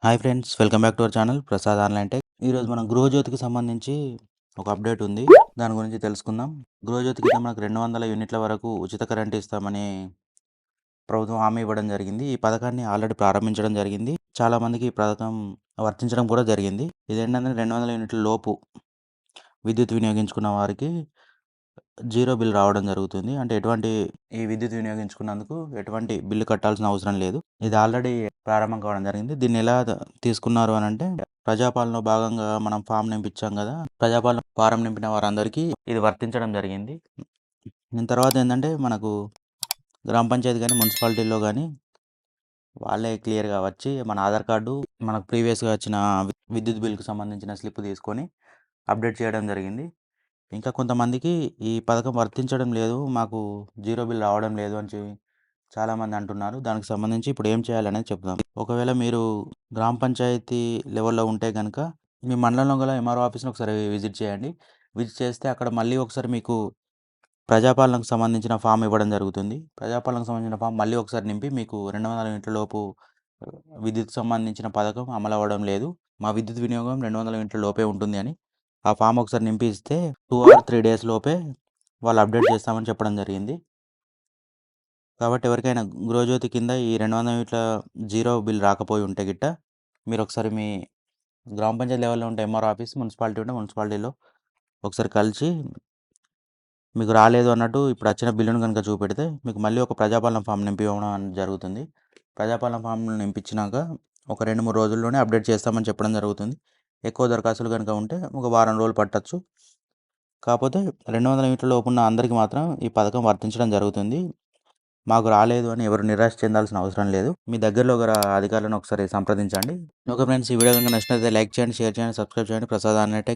Hi friends, welcome back to our channel Prasad online tech. ఈరోజు మనం గృహజ్యోతికి సంబంధించి ఒక అప్డేట్ ఉంది, దాని గురించి తెలుసుకుందాం. గృహజ్యోతి కింద మనకు 200 యూనిట్ల వరకు ఉచిత కరెంట్ ఇస్తామని ప్రభుత్వం హామీ ఇవ్వడం జరిగింది. ఈ పథకాన్ని ఆల్రెడీ ప్రారంభించడం జరిగింది. చాలామందికి ఈ పథకం వర్తించడం కూడా జరిగింది. ఇదేంటంటే 200 యూనిట్ల లోపు విద్యుత్ వినియోగించుకున్న వారికి జీరో బిల్ రావడం జరుగుతుంది. అంటే ఈ విద్యుత్ వినియోగించుకున్నందుకు ఎటువంటి బిల్లు కట్టాల్సిన అవసరం లేదు. ఇది ఆల్రెడీ ప్రారంభం కావడం జరిగింది. దీన్ని ఎలా తీసుకున్నారు అని అంటే, ప్రజాపాలనలో భాగంగా మనం ఫామ్ నింపించాం కదా, ప్రజాపాలన ఫారం నింపిన వారందరికీ ఇది వర్తించడం జరిగింది. దీని తర్వాత ఏంటంటే, మనకు గ్రామ పంచాయతీ కానీ మున్సిపాలిటీలో కానీ వాళ్ళే క్లియర్గా వచ్చి మన ఆధార్ కార్డు, మనకు ప్రీవియస్గా వచ్చిన విద్యుత్ బిల్లుకు సంబంధించిన స్లిప్ తీసుకొని అప్డేట్ చేయడం జరిగింది. ఇంకా కొంతమందికి ఈ పథకం వర్తించడం లేదు, మాకు జీరో బిల్ రావడం లేదు అని చాలామంది అంటున్నారు. దానికి సంబంధించి ఇప్పుడు ఏం చేయాలనేది చెప్దాం. ఒకవేళ మీరు గ్రామ పంచాయతీ లెవెల్లో ఉంటే కనుక మీ మండలంలో గల ఎంఆర్ఓ ఆఫీస్ని ఒకసారి విజిట్ చేయండి. విజిట్ చేస్తే అక్కడ మళ్ళీ ఒకసారి మీకు ప్రజాపాలనకు సంబంధించిన ఫామ్ ఇవ్వడం జరుగుతుంది. ప్రజాపాలనకు సంబంధించిన ఫామ్ మళ్ళీ ఒకసారి నింపి మీకు 200 యూనిట్ల లోపు విద్యుత్ సంబంధించిన పథకం అమలు అవ్వడం లేదు, మా విద్యుత్ వినియోగం 200 యూనిట్ల లోపే ఉంటుంది అని ఆ ఫామ్ ఒకసారి నింపి ఇస్తే 2 or 3 డేస్ లోపే వాళ్ళు అప్డేట్ చేస్తామని చెప్పడం జరిగింది. కాబట్టి ఎవరికైనా గృహజ్యోతి కింద ఈ 200 యూనిట్ల జీరో బిల్ రాకపోయి ఉంటే గిట్ట మీరు ఒకసారి మీ గ్రామ పంచాయతీ లెవెల్లో ఉంటే ఎంఆర్ఓ ఆఫీస్, మున్సిపాలిటీ ఉంటే మున్సిపాలిటీలో ఒకసారి కలిసి మీకు రాలేదు అన్నట్టు ఇప్పుడు వచ్చిన బిల్లును కనుక చూపెడితే మీకు మళ్ళీ ఒక ప్రజాపాలన ఫామ్ నింపివ్వడం జరుగుతుంది. ప్రజాపాలన ఫామ్ నింపించినాక ఒక 2-3 రోజుల్లోనే అప్డేట్ చేస్తామని చెప్పడం జరుగుతుంది. ఎక్కువ దరఖాస్తులు కనుక ఉంటే ఒక వారం రోజులు పట్టచ్చు. కాకపోతే 200 యూనిట్ల లోపు ఉన్న అందరికీ మాత్రం ఈ పథకం వర్తించడం జరుగుతుంది. మాకు రాలేదు అని ఎవరు నిరాశ చెందాల్సిన అవసరం లేదు. మీ దగ్గరలో గల అధికారులను ఒకసారి సంప్రదించండి. ఓకే ఫ్రెండ్స్, ఈ వీడియో కనుక నచ్చినట్లయితే లైక్ చేయండి, షేర్ చేయండి, సబ్స్క్రైబ్ చేయండి. Prasad online tech.